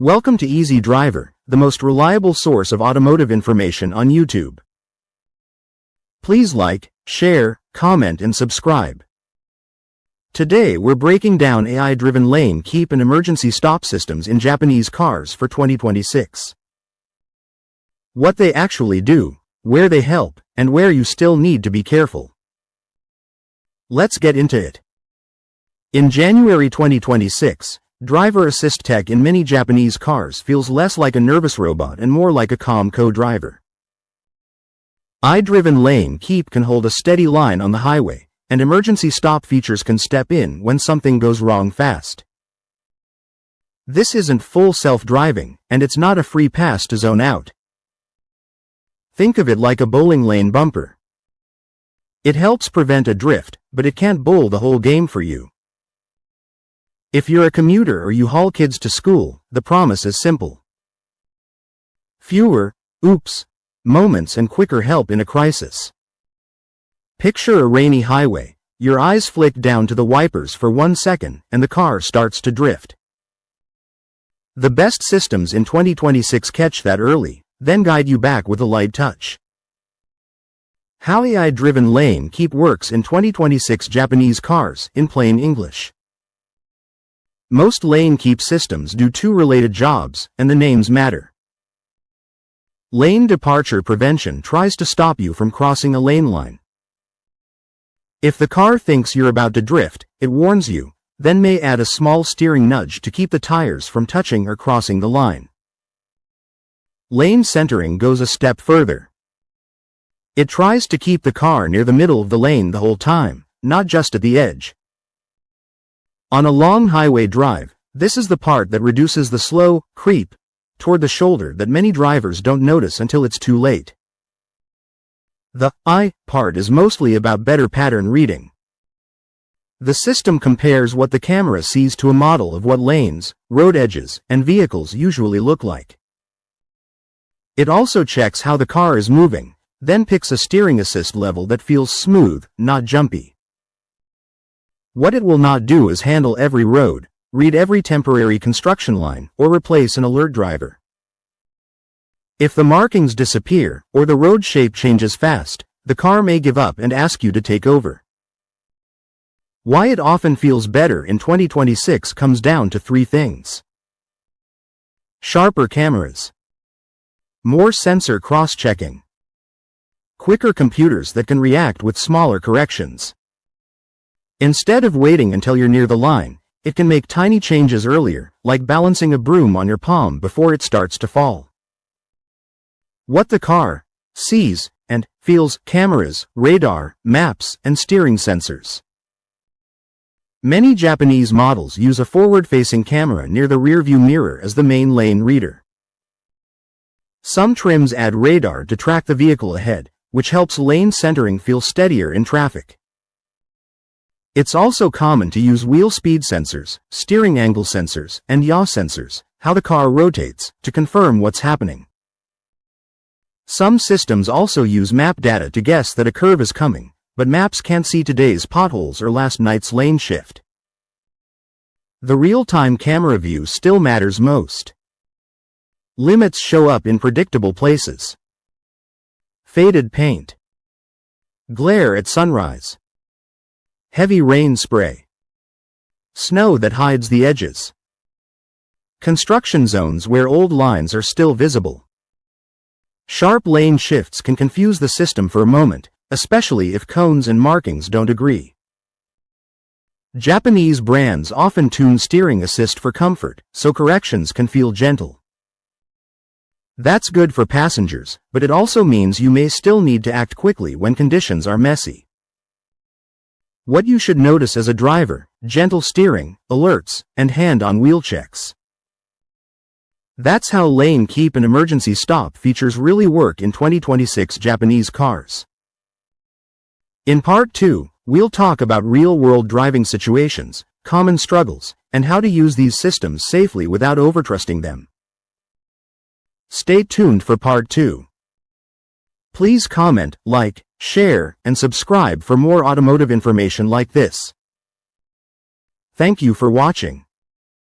Welcome to Easy Driver, the most reliable source of automotive information on YouTube. Please like, share, comment and subscribe. Today we're breaking down AI-driven lane keep and emergency stop systems in Japanese cars for 2026. What they actually do, where they help, and where you still need to be careful. Let's get into it. In January 2026, driver assist tech in many Japanese cars feels less like a nervous robot and more like a calm co-driver. AI-driven lane keep can hold a steady line on the highway, and emergency stop features can step in when something goes wrong fast. This isn't full self-driving, and it's not a free pass to zone out. Think of it like a bowling lane bumper. It helps prevent a drift, but it can't bowl the whole game for you. If you're a commuter or you haul kids to school, the promise is simple. Fewer, oops, moments and quicker help in a crisis. Picture a rainy highway. Your eyes flick down to the wipers for 1 second and the car starts to drift. The best systems in 2026 catch that early, then guide you back with a light touch. How AI-driven lane keep works in 2026 Japanese cars in plain English. Most lane keep systems do two related jobs, and the names matter. Lane departure prevention tries to stop you from crossing a lane line. If the car thinks you're about to drift, it warns you, then may add a small steering nudge to keep the tires from touching or crossing the line. Lane centering goes a step further. It tries to keep the car near the middle of the lane the whole time, not just at the edge. On a long highway drive, this is the part that reduces the slow creep toward the shoulder that many drivers don't notice until it's too late. The I part is mostly about better pattern reading. The system compares what the camera sees to a model of what lanes, road edges, and vehicles usually look like. It also checks how the car is moving, then picks a steering assist level that feels smooth, not jumpy. What it will not do is handle every road, read every temporary construction line, or replace an alert driver. If the markings disappear, or the road shape changes fast, the car may give up and ask you to take over. Why it often feels better in 2026 comes down to 3 things. Sharper cameras. More sensor cross-checking. Quicker computers that can react with smaller corrections. Instead of waiting until you're near the line, it can make tiny changes earlier, like balancing a broom on your palm before it starts to fall. What the car sees and feels: cameras, radar, maps, and steering sensors. Many Japanese models use a forward-facing camera near the rearview mirror as the main lane reader. Some trims add radar to track the vehicle ahead, which helps lane centering feel steadier in traffic. It's also common to use wheel speed sensors, steering angle sensors, and yaw sensors, how the car rotates, to confirm what's happening. Some systems also use map data to guess that a curve is coming, but maps can't see today's potholes or last night's lane shift. The real-time camera view still matters most. Limits show up in predictable places. Faded paint. Glare at sunrise. Heavy rain spray. Snow that hides the edges. Construction zones where old lines are still visible. Sharp lane shifts can confuse the system for a moment, especially if cones and markings don't agree. Japanese brands often tune steering assist for comfort, so corrections can feel gentle. That's good for passengers, but it also means you may still need to act quickly when conditions are messy. What you should notice as a driver: gentle steering, alerts, and hand-on wheel checks. That's how lane keep and emergency stop features really work in 2026 Japanese cars. In Part 2, we'll talk about real-world driving situations, common struggles, and how to use these systems safely without overtrusting them. Stay tuned for Part 2. Please comment, like, share, and subscribe for more automotive information like this. Thank you for watching.